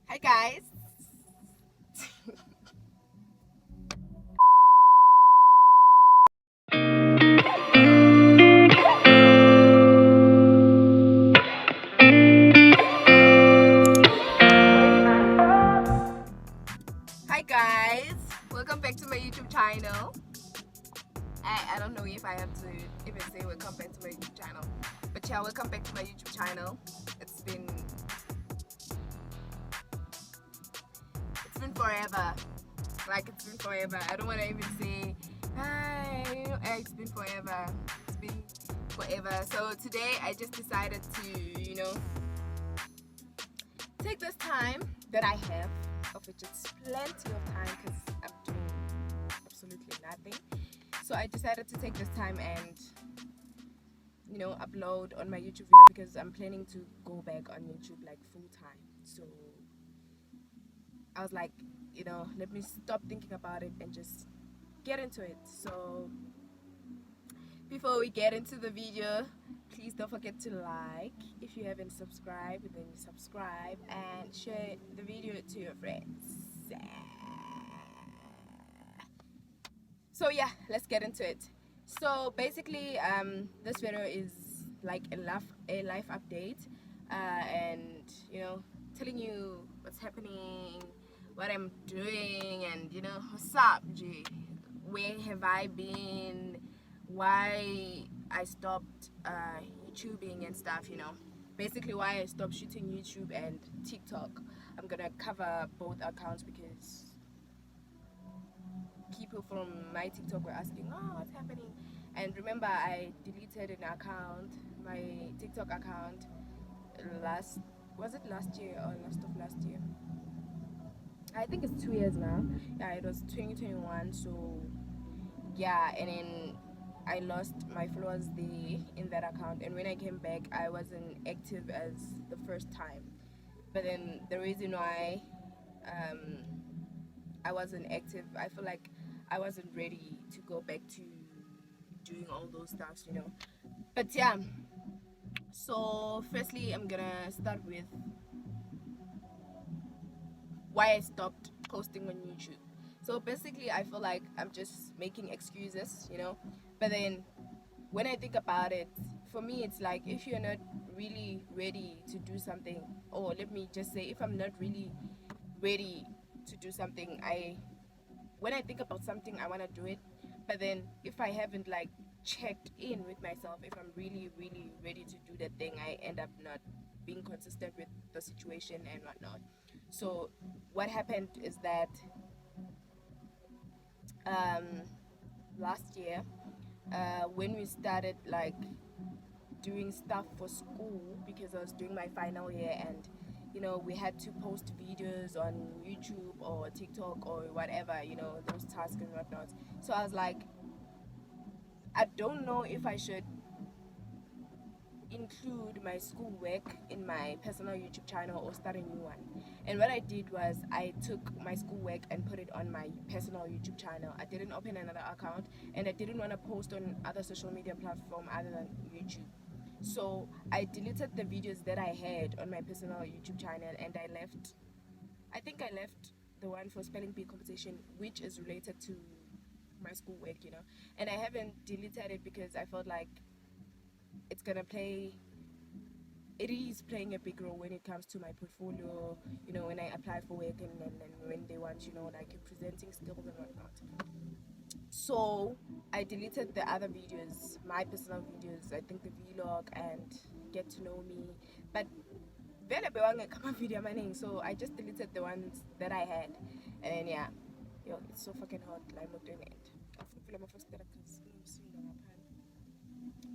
Hi guys. Hi guys. Welcome back to my YouTube channel. I don't know if I have to even say welcome back to my YouTube channel. But yeah, welcome back to my YouTube channel. It's been forever. It's been forever. I don't wanna even say hi, it's been forever. It's been forever. So today I just decided to, take this time that I have, of which it's plenty of time because I'm doing absolutely nothing. So I decided to take this time and upload on my YouTube video because I'm planning to go back on YouTube like full time. So I was like, let me stop thinking about it and just get into it. So before we get into the video, please don't forget to like. If you haven't subscribed, then subscribe and share the video to your friends. So yeah, let's get into it. So basically, this video is like a life update, and telling you what's happening, what I'm doing, and what's up, G. Where have I been? Why I stopped YouTubing and stuff. Basically why I stopped shooting YouTube and TikTok. I'm gonna cover both accounts because people from my TikTok were asking, oh, what's happening? And remember, I deleted an account, my TikTok account, was it last year or last of last year? I think it's 2 years now. Yeah, it was 2021. So yeah, and then I lost my followers there in that account. And when I came back, I wasn't active as the first time. But then the reason why um, I wasn't active, I feel like I wasn't ready to go back to doing all those stuffs. But yeah, so firstly, I'm gonna start with why I stopped posting on YouTube. So basically, I feel like I'm just making excuses. But then when I think about it, for me, it's like if you're not really ready to do something, or let me just say, if I'm not really ready to do something, when I think about something, I want to do it. But then if I haven't like checked in with myself, if I'm really, really ready to do that thing, I end up not being consistent with the situation and whatnot. So what happened is that um, last year, when we started like doing stuff for school, because I was doing my final year, and we had to post videos on YouTube or TikTok or whatever, those tasks and whatnot. So I was like, I don't know if I should include my schoolwork in my personal YouTube channel or start a new one. And what I did was I took my schoolwork and put it on my personal YouTube channel. I didn't open another account, and I didn't want to post on other social media platform other than YouTube. So I deleted the videos that I had on my personal YouTube channel, and I think I left the one for spelling bee competition, which is related to my schoolwork. And I haven't deleted it because I felt like it's gonna play it is playing a big role when it comes to my portfolio, when I apply for work, and when they want, like presenting skills and whatnot. So I deleted the other videos, my personal videos, I think the vlog and get to know me. But vele bewangekama video amaningi, so I just deleted the ones that I had. And then yeah, yo, it's so fucking hot, like not doing it.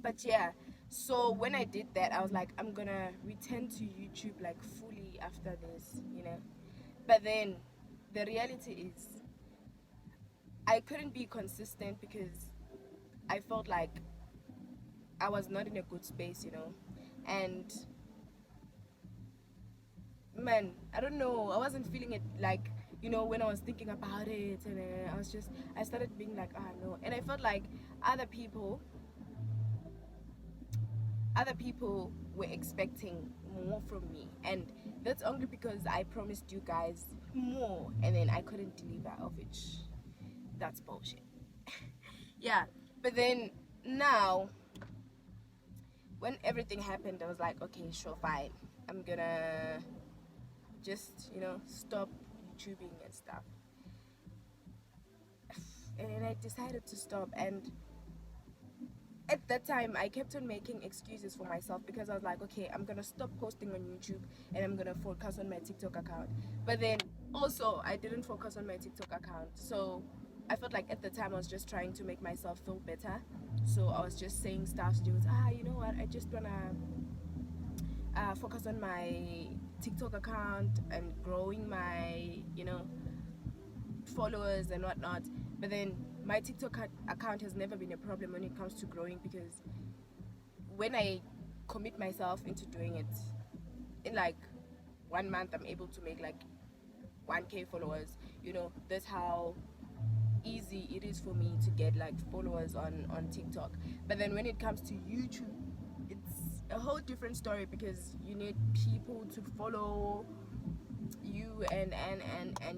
But yeah, so when I did that, I was like, I'm gonna return to YouTube like fully after this. But then the reality is I couldn't be consistent because I felt like I was not in a good space. And man, I don't know, I wasn't feeling it like, when I was thinking about it, and I started being like, ah, no. And I felt like other people were expecting more from me, and that's only because I promised you guys more and then I couldn't deliver, of which that's bullshit. Yeah, but then now when everything happened, I was like, okay, sure, fine, I'm gonna just, stop YouTubing and stuff. And then I decided to stop, and at that time I kept on making excuses for myself because I was like, okay, I'm gonna stop posting on YouTube and I'm gonna focus on my TikTok account. But then also I didn't focus on my TikTok account, so I felt like at the time I was just trying to make myself feel better. So I was just saying stuff to do with, you know what, I just wanna focus on my TikTok account and growing my, followers and whatnot. But then my TikTok account has never been a problem when it comes to growing, because when I commit myself into doing it, in like 1 month I'm able to make like 1K followers. That's how easy it is for me to get like followers on TikTok. But then when it comes to YouTube, it's a whole different story, because you need people to follow you, and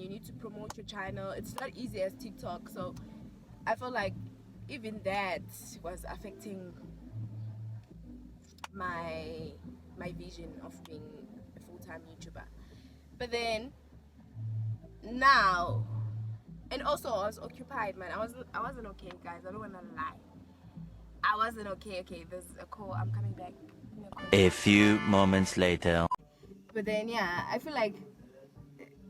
you need to promote your channel. It's not easy as TikTok. So I feel like even that was affecting my vision of being a full-time YouTuber. But then now, and also I was occupied, man. I wasn't okay, guys. I don't wanna lie. I wasn't okay. Okay, there's a call. I'm coming back. A few moments later. But then yeah, I feel like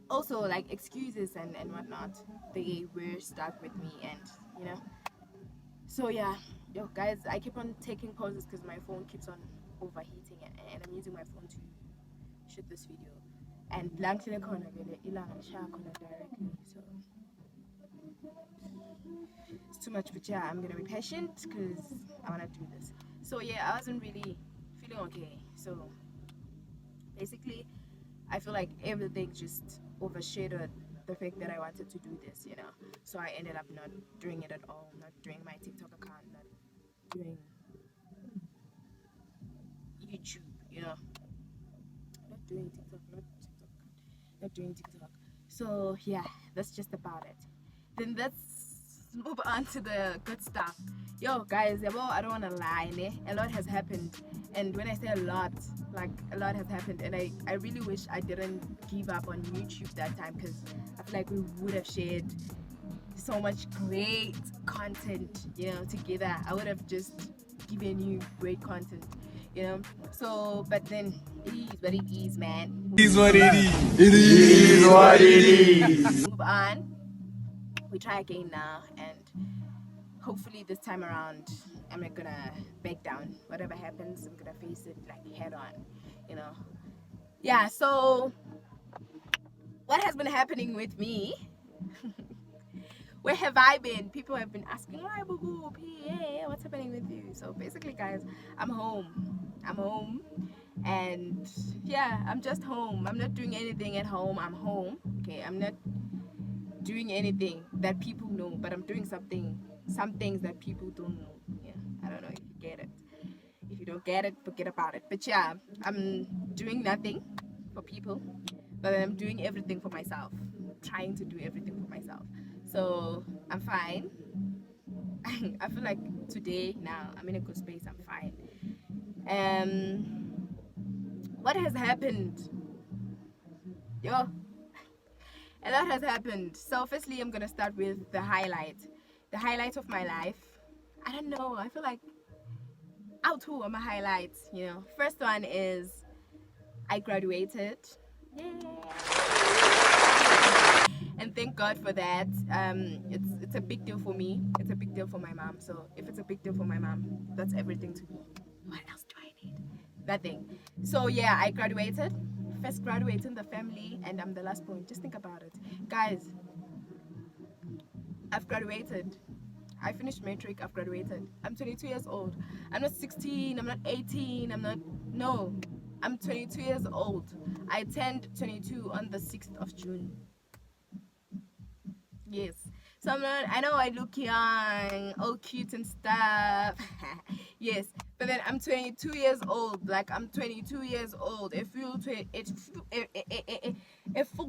also like excuses and whatnot, they were stuck with me, and so yeah, yo guys, I keep on taking pauses because my phone keeps on overheating, and I'm using my phone to shoot this video, and directly, so it's too much. But yeah, I'm gonna be patient because I want to do this. So yeah, I wasn't really feeling okay, so basically I feel like everything just overshadowed the fact that I wanted to do this, so I ended up not doing it at all, not doing my TikTok account, not doing YouTube, not doing TikTok, not doing TikTok. So yeah, that's just about it. Then let's move on to the good stuff. Yo guys, well, I don't want to lie, a lot has happened, and when I say a lot, like a lot has happened, and I really wish I didn't give up on YouTube that time, because I feel like we would have shared so much great content, together. I would have just given you great content, so but then it is what it is, man. It is what it is. It is what it is. Move on, we try again now, and hopefully this time around I'm not gonna back down. Whatever happens, I'm gonna face it like head on, yeah. So what has been happening with me? Where have I been? People have been asking, what's happening with you? So basically, guys, I'm home, and yeah, I'm just home. I'm not doing anything at home. I'm home. Okay, I'm not doing anything that people know, but I'm doing some things that people don't know. Yeah, I don't know if you get it. If you don't get it, forget about it. But yeah, I'm doing nothing for people, but I'm doing everything for myself. Trying to do everything for myself. So I'm fine. I feel like today now I'm in a good space. I'm fine. What has happened? Yo, a lot has happened. So firstly, I'm gonna start with the highlight of my life. I don't know, I feel like out who are my highlights. First one is I graduated. And thank God for that. It's a big deal for me. It's a big deal for my mom. So if it's a big deal for my mom, that's everything to me. What else do I need? Nothing. So yeah, I graduated. First graduate in the family, and I'm the last born. Just think about it, guys. I've graduated. I finished matric. I've graduated. I'm 22 years old. I'm not 16. I'm not 18. No. I'm 22 years old. I turned 22 on the 6th of June. Yes. So I know I look young, all cute and stuff. Yes. But then I'm 22 years old. Like I'm 22 years old. A full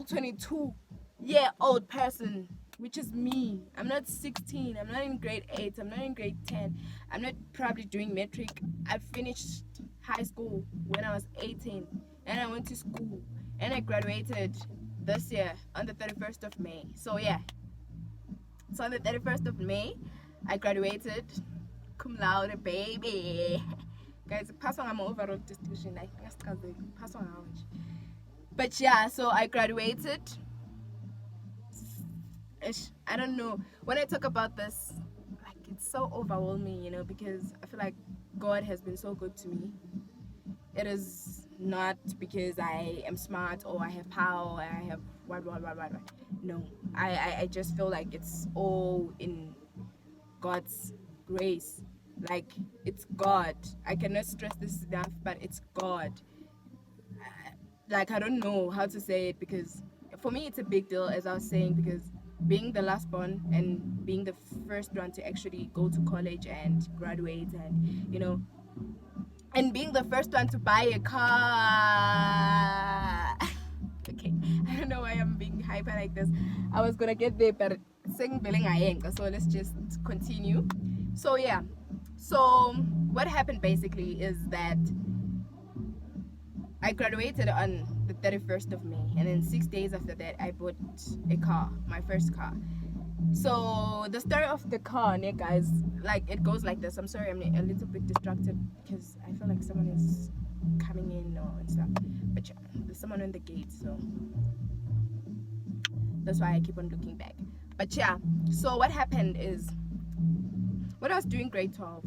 22-year-old person, which is me. I'm not 16. I'm not in grade 8. I'm not in grade 10. I'm not probably doing metric. I finished high school when I was 18, and I went to school, and I graduated this year on the 31st of May. So yeah. So on the 31st of May, I graduated cum laude, baby. Guys, pass on my overall distinction. Like, pass on how much. But yeah, so I graduated. I don't know. When I talk about this, like, it's so overwhelming, you know, because I feel like God has been so good to me. It is not because I am smart or I have power or I have what. No, I just feel like it's all in God's grace. Like, it's God. I cannot stress this enough, but it's God. Like, I don't know how to say it, because for me it's a big deal, as I was saying, because being the last born and being the first one to actually go to college and graduate, and you know, and being the first one to buy a car. Okay, I don't know why I'm being hyper like this. I was gonna get there, but saying so let's just continue. So yeah, so what happened basically is that I graduated on the 31st of May, and then 6 days after that I bought a car, my first car. So the story of the car, guys, like, it goes like this. I'm sorry, I'm a little bit distracted because I feel like someone is coming in or and stuff. But yeah, there's someone on the gate, so that's why I keep on looking back. But yeah, so what happened is, when I was doing grade 12,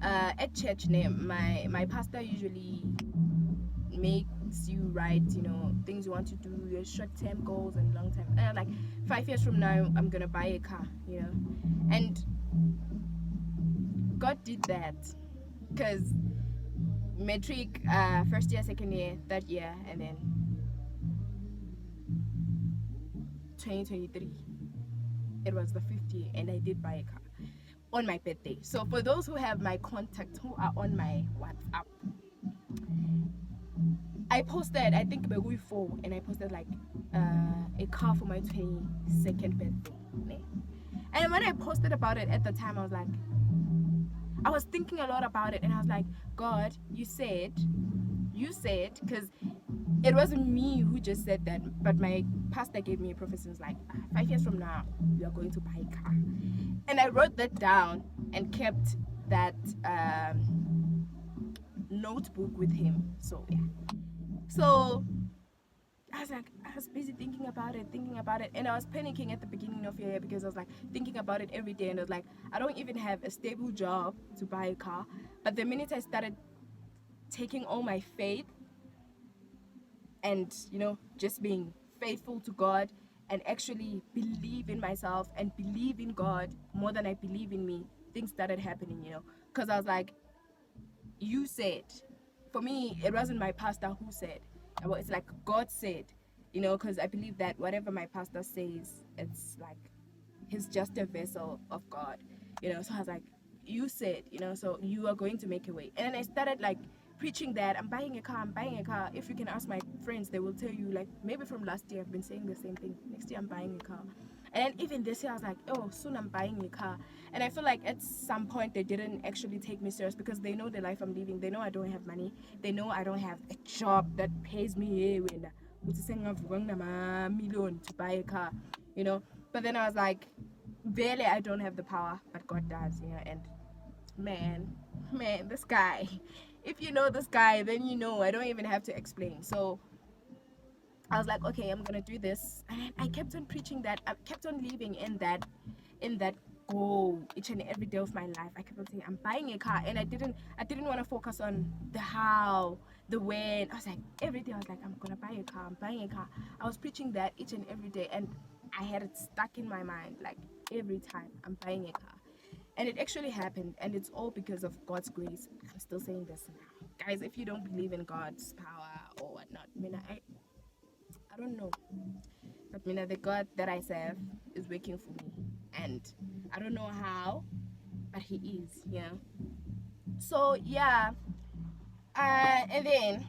at church, my pastor usually makes you write, you know, things you want to do, your short-term goals and long-term. And like, 5 years from now, I'm gonna buy a car, you know. And God did that, because metric, first year, second year, third year, and then 2023, it was the 5th year, and I did buy a car on my birthday. So for those who have my contacts, who are on my WhatsApp, I posted, I think by week 4, and I posted like a car for my 22nd birthday. And when I posted about it at the time, I was thinking a lot about it, and I was like, God, you said, because it wasn't me who just said that, but my pastor gave me a prophecy. Like, 5 years from now, you are going to buy a car. And I wrote that down and kept that notebook with him. So yeah. So I was busy thinking about it, and I was panicking at the beginning of the year, because I was like thinking about it every day, and I was like, I don't even have a stable job to buy a car. But the minute I started taking all my faith and, you know, just being faithful to God and actually believe in myself and believe in God more than I believe in me, things started happening, you know. Because I was like, you said. For me, it wasn't my pastor who said. It's like God said, you know, because I believe that whatever my pastor says, it's like he's just a vessel of God, you know. So I was like, you said, you know, so you are going to make a way. And then I started like preaching that I'm buying a car. If you can ask my friends, they will tell you, like, maybe from last year I've been saying the same thing. Next year I'm buying a car. And then even this year I was like, oh, soon I'm buying a car. And I feel like at some point they didn't actually take me serious, because they know the life I'm living. They know I don't have money. They know I don't have a job that pays me million to buy a car, you know. But then I was like, barely, I don't have the power, but God does, you know. And man, this guy, if you know this guy, then you know, I don't even have to explain. So I was like, okay, I'm gonna do this. And I kept on preaching that. I kept on living in that goal each and every day of my life. I kept on saying, I'm buying a car. And I didn't want to focus on the how, the when. I was like, every day I was like, I'm gonna buy a car, I'm buying a car. I was preaching that each and every day, and I had it stuck in my mind, like, every time, I'm buying a car. And it actually happened, and it's all because of God's grace. I'm still saying this now. Guys, if you don't believe in God's power or whatnot, I don't know. But the God that I serve is working for me. And I don't know how, but he is, you know. So yeah, and then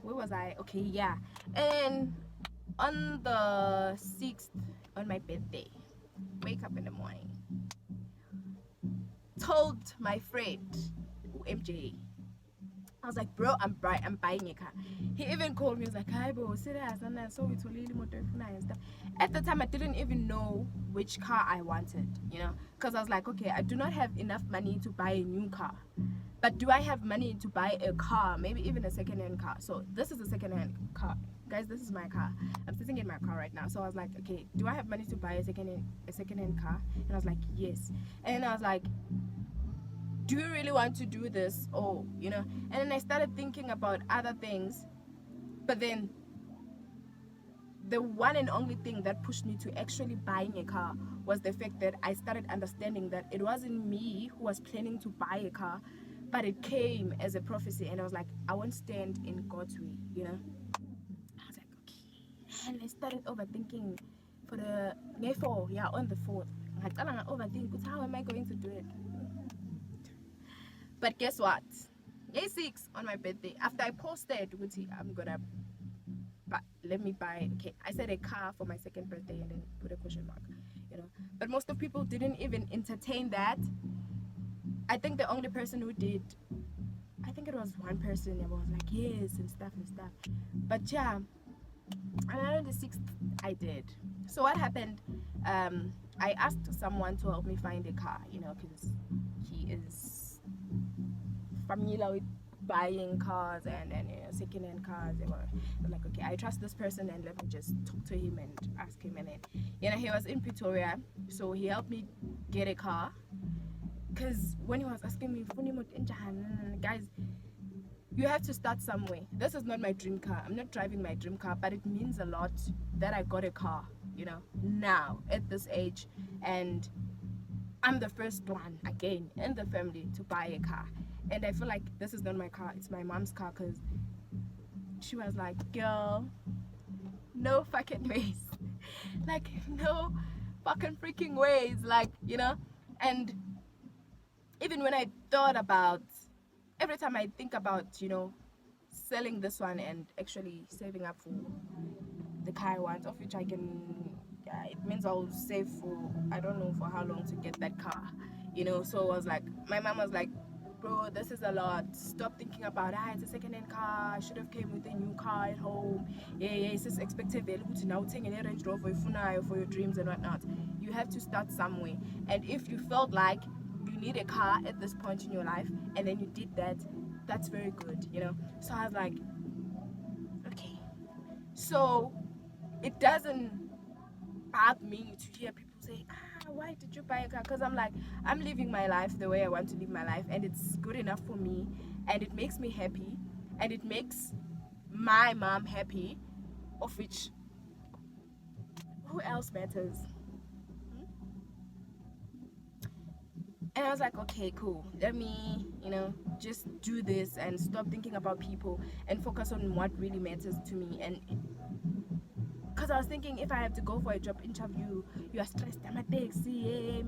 where was I? Okay, yeah, and on the 6th, on my birthday, wake up in the morning, told my friend MJ, I was like, bro, I'm buying a car. He even called me. He was like, hi, bro, serious, and so it's really motor and stuff. At the time, I didn't even know which car I wanted, you know, because I was like, okay, I do not have enough money to buy a new car, but do I have money to buy a car, maybe even a second-hand car? So this is a second-hand car, guys. This is my car. I'm sitting in my car right now. So I was like, okay, do I have money to buy a second-hand car? And I was like, yes. And I was like, do you really want to do this? Or, you know, and then I started thinking about other things, but then the one and only thing that pushed me to actually buying a car was the fact that I started understanding that it wasn't me who was planning to buy a car, but it came as a prophecy. And I was like, I won't stand in God's way, you know. I was like, okay. And I started overthinking for the on the 4th. I started overthinking, how am I going to do it? But guess what? Day 6 on my birthday, after I posted, I'm gonna let me buy, okay, I said a car for my second birthday and then put a question mark, you know. But most of people didn't even entertain that. I think the only person who did, I think it was one person that was like, yes, and stuff. But yeah, and on the 6th, I did. So what happened, I asked someone to help me find a car, you know, because he is familiar with buying cars and you know, second-hand cars. They were like, okay, I trust this person and let me just talk to him and ask him. And then, you know, he was in Pretoria, so he helped me get a car. Because when he was asking me, guys, you have to start somewhere. This is not my dream car. I'm not driving my dream car, but it means a lot that I got a car, you know, now at this age. And I'm the first one, again, in the family to buy a car. And I feel like this is not my car, it's my mom's car, because she was like, girl, no fucking ways. Like, no fucking freaking ways. Like, you know. And even when I thought about, every time I think about, you know, selling this one and actually saving up for the car I want, of which I can, it means I'll save for, I don't know for how long to get that car, you know. So I was like, my mom was like, bro, this is a lot. Stop thinking about, it's a second-hand car. I should have came with a new car at home. Yeah, it's just expected to now take a Range Rover for your dreams and whatnot. You have to start somewhere. And if you felt like you need a car at this point in your life, and then you did that, that's very good, you know. So I was like, okay. So it doesn't bug me to hear people say, why did you buy a car? Because I'm like, I'm living my life the way I want to live my life, and it's good enough for me, and it makes me happy, and it makes my mom happy, of which, who else matters? And I was like, okay, cool, let me, you know, just do this and stop thinking about people and focus on what really matters to me. And because I was thinking, if I have to go for a job interview, you are stressed, I'm a taxi,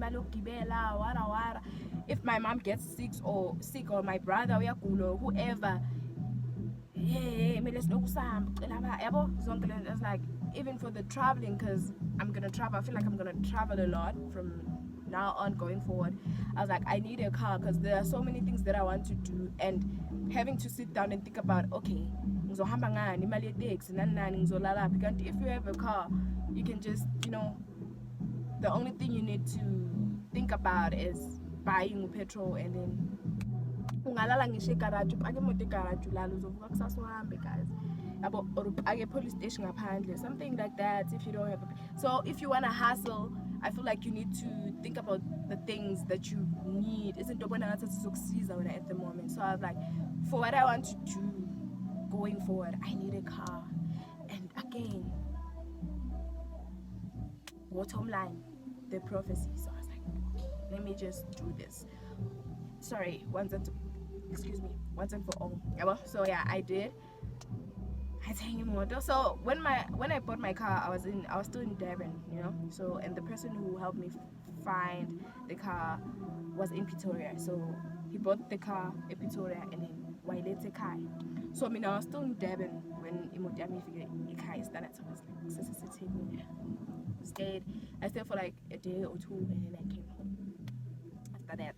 if my mom gets sick or my brother or whoever, it's like, even for the traveling, because I'm gonna travel, I feel like I'm gonna travel a lot from now on going forward. I was like, I need a car because there are so many things that I want to do, and having to sit down and think about, okay, if you have a car, you can just, you know, the only thing you need to think about is buying petrol, and then ungalala ngisho egarage, upake imoto egarage ulala, uzovuka kusasa uhambe, guys, or upake police station ngaphandle, something like that. If you don't have so if you want to hustle, I feel like you need to think about the things that you need. Isn't at the moment. So I was like, for what I want to do going forward, I need a car. And again, bottom line, the prophecy. So I was like, okay, let me just do this. Sorry, once and for all. So yeah, I did. So when I bought my car, I was still in Durban, you know. So, and the person who helped me find the car was in Pretoria. So he bought the car in Pretoria and then Wailete Kai. So I mean, I was still in Durban when Imodiami figured Kai started. So I was like, stayed. I stayed for like a day or two and then I came home. After that,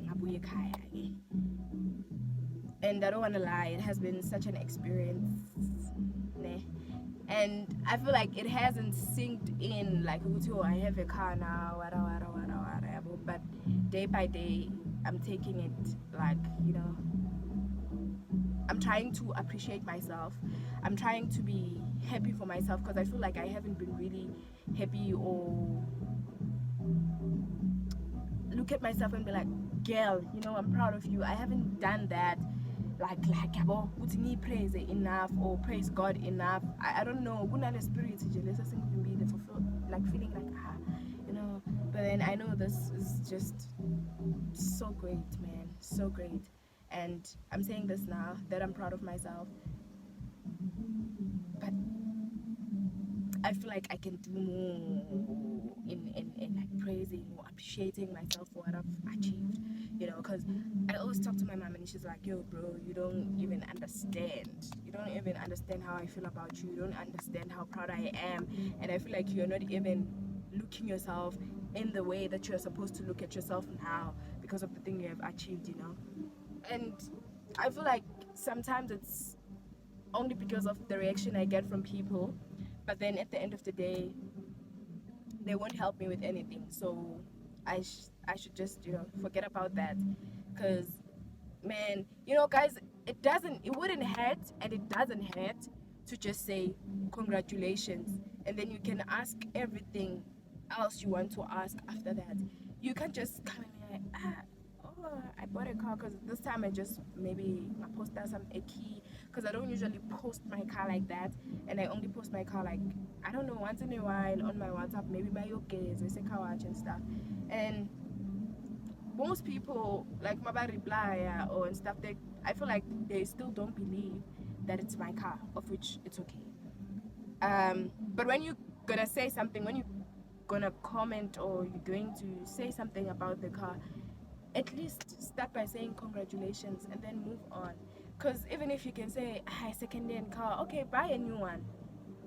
Abuya Kai. And I don't want to lie, it has been such an experience. And I feel like it hasn't synced in, like, oh, I have a car now, whatever. But day by day, I'm taking it like, you know, I'm trying to appreciate myself. I'm trying to be happy for myself because I feel like I haven't been really happy or look at myself and be like, girl, you know, I'm proud of you. I haven't done that. Like praise enough or praise God enough. I don't know. The spirit can be the fulfilled, like feeling like you know. But then I know this is just so great, man, so great. And I'm saying this now that I'm proud of myself, but I feel like I can do more in like praising or appreciating myself for what I've achieved, you know, because I always talk to my mom and she's like, yo bro, you don't even understand how I feel about you, you don't understand how proud I am, and I feel like you're not even looking yourself in the way that you're supposed to look at yourself now because of the thing you have achieved, you know. And I feel like sometimes it's only because of the reaction I get from people, but then at the end of the day they won't help me with anything, so I should just, you know, forget about that. Because man, you know guys, it wouldn't hurt and it doesn't hurt to just say congratulations, and then you can ask everything else you want to ask after that. You can't just come in like, oh, I bought a car, because this time I just maybe I posted a key, because I don't usually post my car like that, and I only post my car like, I don't know, once in a while on my WhatsApp, maybe my yogas, I say car watch and stuff. And most people like my reply or and stuff, I feel like they still don't believe that it's my car, of which it's okay. But when you're gonna say something, when you're gonna comment or you're going to say something about the car, at least start by saying congratulations and then move on. Because even if you can say, second-hand car, okay, buy a new one,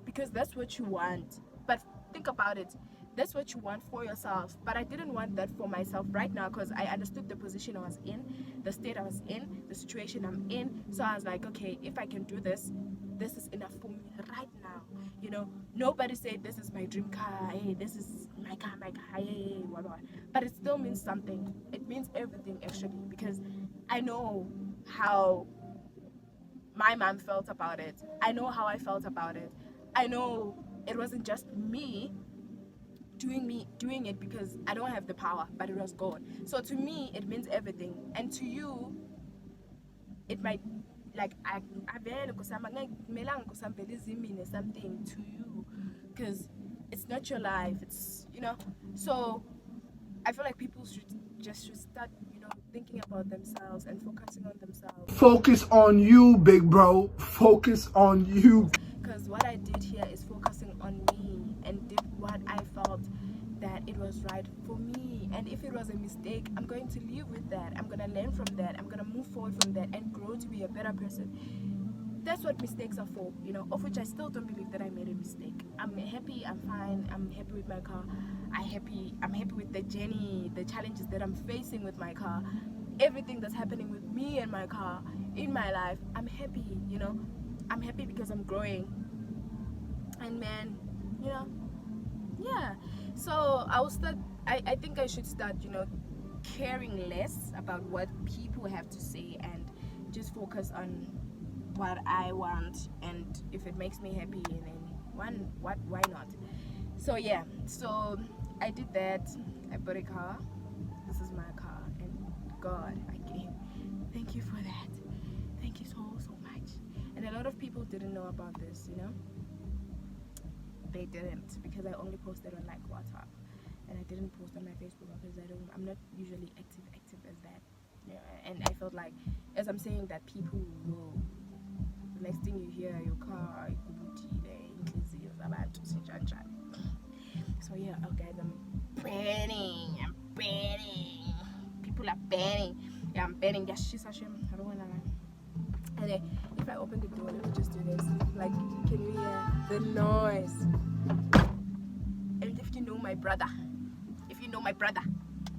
because that's what you want. But think about it, that's what you want for yourself, but I didn't want that for myself right now, because I understood the position I was in, the state I was in, the situation I'm in. So I was like, okay, if I can do this, this is enough for me right now, you know. Nobody said this is my dream car, hey, this is my car, hey, what. But it still means something. It means everything actually, because I know how my mom felt about it, I know how I felt about it, I know it wasn't just me doing it because I don't have the power, but it was God. So to me it means everything, and to you it might, like, something to you, because it's not your life, it's, you know. So I feel like people should start, you know, thinking about themselves and focusing on themselves. Focus on you, big bro. Focus on you. Because what I did here is focusing on me and did what I felt that it was right for me. And if it was a mistake, I'm going to live with that. I'm going to learn from that. I'm going to move forward from that and grow to be a better person. That's what mistakes are for, you know, of which I still don't believe that I made a mistake. I'm happy, I'm fine, I'm happy with my car. I'm happy with the journey, the challenges that I'm facing with my car, everything that's happening with me and my car in my life. I'm happy, you know. I'm happy because I'm growing. And man, you know, yeah. So I will start, I think I should start, you know, caring less about what people have to say and just focus on what I want, and if it makes me happy, and then why not? So yeah, so I did that. I bought a car. This is my car, and God, thank you for that. Thank you so much. And a lot of people didn't know about this, you know. They didn't, because I only posted on like WhatsApp, and I didn't post on my Facebook because I'm not usually active as that. Yeah, and I felt like, as I'm saying that, people will, the next thing you hear, your car, so yeah, guys, banning. I'm banning. People are banning. Yeah, I'm banning. Yeah, she's a shame. I don't wanna lie. And then if I open the door, let me just do this. Like, can you hear the noise? And if you know my brother,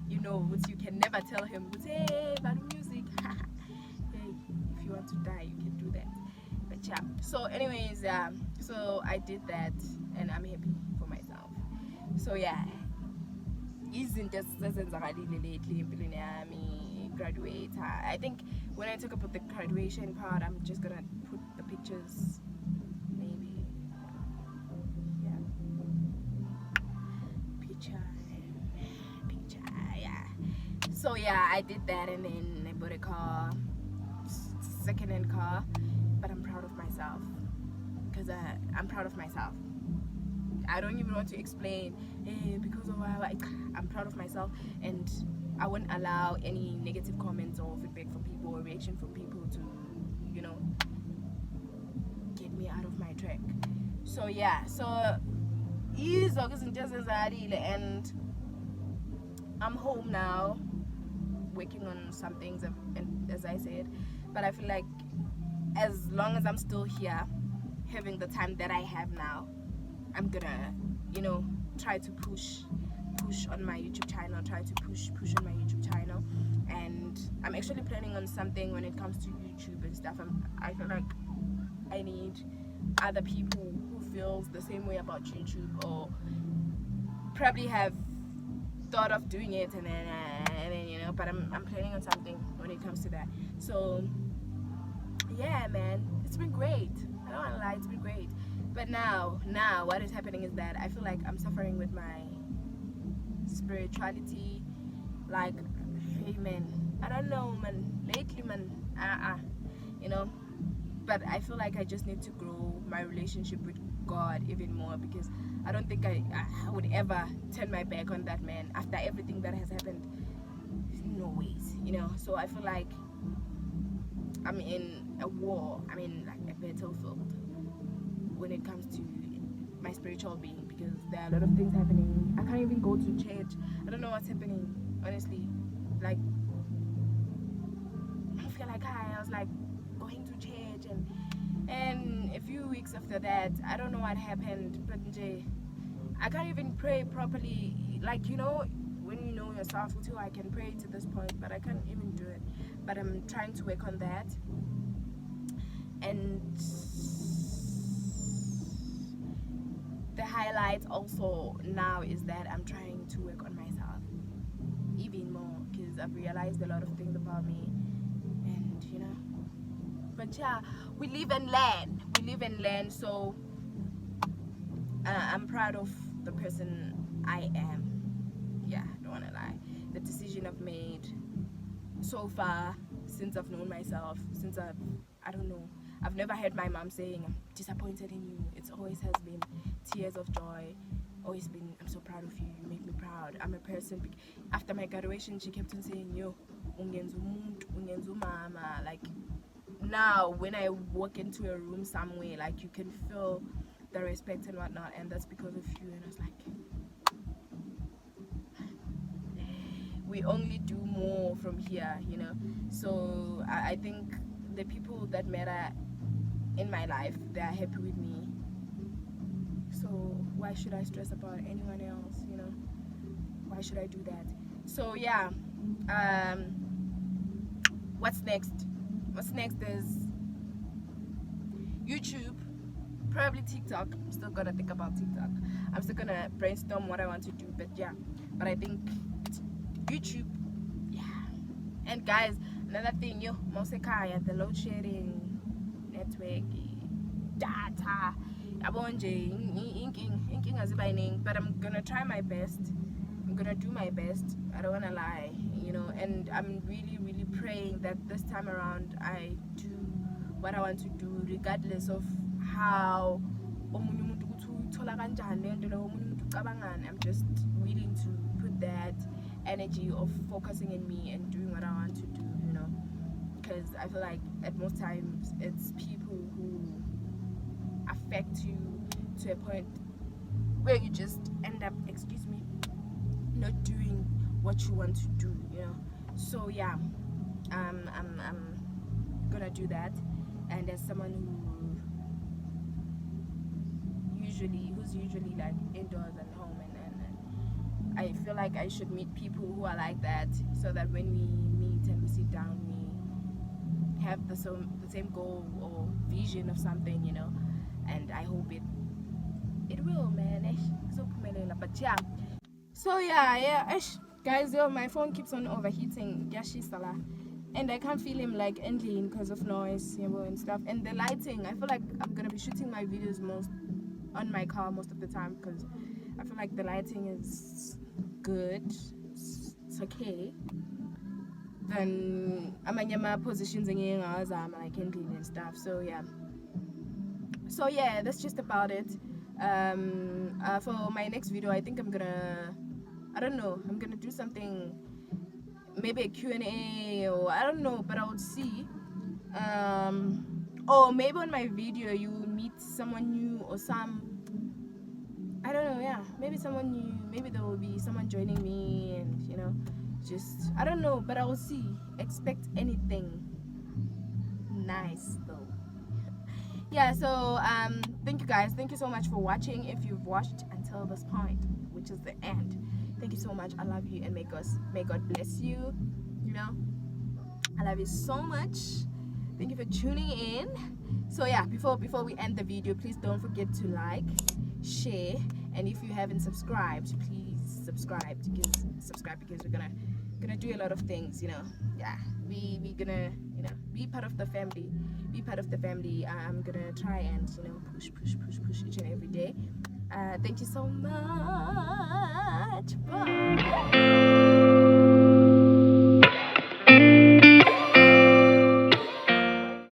you know you can never tell him, hey, bad music. Hey, if you want to die, you can do that. But yeah. So, anyways, so I did that, and I'm happy for myself. So yeah, isn't just lately empilweni yami graduate. I think when I talk about the graduation part, I'm just gonna put the pictures. Maybe, yeah, picture, yeah. So yeah, I did that, and then I bought a car, second-hand car. But I'm proud of myself, because I'm proud of myself. I don't even want to explain, because of how I'm proud of myself, and I won't allow any negative comments or feedback from people or reaction from people to, you know, get me out of my track. So yeah, so and I'm home now, working on some things, and as I said, but I feel like as long as I'm still here, having the time that I have now, I'm gonna, you know, try to push on my YouTube channel, and I'm actually planning on something when it comes to YouTube and stuff. I feel like I need other people who feels the same way about YouTube, or probably have thought of doing it, and then you know, but I'm planning on something when it comes to that. So yeah, man, it's been great. I don't wanna lie, it's been great. But now what is happening is that I feel like I'm suffering with my spirituality. Like, hey man, I don't know, man, lately, man, you know, but I feel like I just need to grow my relationship with God even more, because I don't think I would ever turn my back on that man after everything that has happened. No ways, you know. So I feel like I'm in a war, I'm in like a battlefield when it comes to my spiritual being, because there are a lot of things happening. I can't even go to church. I don't know what's happening, honestly. Like, I feel like I was like going to church, and a few weeks after that, I don't know what happened, but I can't even pray properly. Like, you know, when you know yourself, too, I can pray to this point, but I can't even do it. But I'm trying to work on that. And the highlight also now is that I'm trying to work on myself even more, because I've realized a lot of things about me, and you know. But yeah, we live and learn. So I'm proud of the person I am. Yeah, don't wanna lie. The decision I've made so far since I've known myself, since I don't know, I've never heard my mom saying I'm disappointed in you. It always has been tears of joy, always been, I'm so proud of you, you make me proud. I'm a person, after my graduation she kept on saying, yo, ungenza umuntu, ungenza umama. Like, now when I walk into a room somewhere, like, you can feel the respect and whatnot, and that's because of you. And I was like, we only do more from here, you know. So I think the people that matter in my life, they are happy with me. So why should I stress about anyone else, you know? Why should I do that? So yeah, what's next is YouTube, probably TikTok. I'm still gonna think about TikTok. I'm still gonna brainstorm what I want to do, but yeah, but I think YouTube, yeah. And guys, another thing, yo, Mosekaya, the load sharing network, data, but I'm gonna try my best. I'm gonna do my best. I don't wanna lie, you know. And I'm really praying that this time around I do what I want to do, regardless of how I'm just willing to put that energy of focusing in me and doing what I want to do, you know. Because I feel like at most times it's people who affect you to a point where you just end up, excuse me, not doing what you want to do, you know. So yeah, I'm gonna do that. And as someone who's usually like indoors and home, and I feel like I should meet people who are like that, so that when we meet and we sit down, we have the same goal or vision of something, you know. And I hope it will, man. But yeah, so yeah, guys, yo, my phone keeps on overheating, and I can't feel him like ending because of noise, you know, and stuff. And the lighting, I feel like I'm gonna be shooting my videos most on my car most of the time, because I feel like the lighting is good, it's okay. Then amanyama positions and like ending and stuff. So yeah, that's just about it. For my next video, I think I'm gonna do something, maybe a Q&A, or I don't know, but I would see. Or maybe on my video you meet someone new, or I don't know, yeah, maybe someone new, maybe there will be someone joining me, and you know, just I don't know, but I will see. Expect anything nice though. Yeah, so thank you guys, thank you so much for watching. If you've watched until this point, which is the end, thank you so much. I love you, and may God bless you, you know. I love you so much. Thank you for tuning in. So yeah, before we end the video, please don't forget to like, share, and if you haven't subscribed, please subscribe, because we're gonna do a lot of things, you know. Yeah, we gonna, you know, be part of the family. I'm gonna try and, you know, push each and every day. Thank you so much. Bye.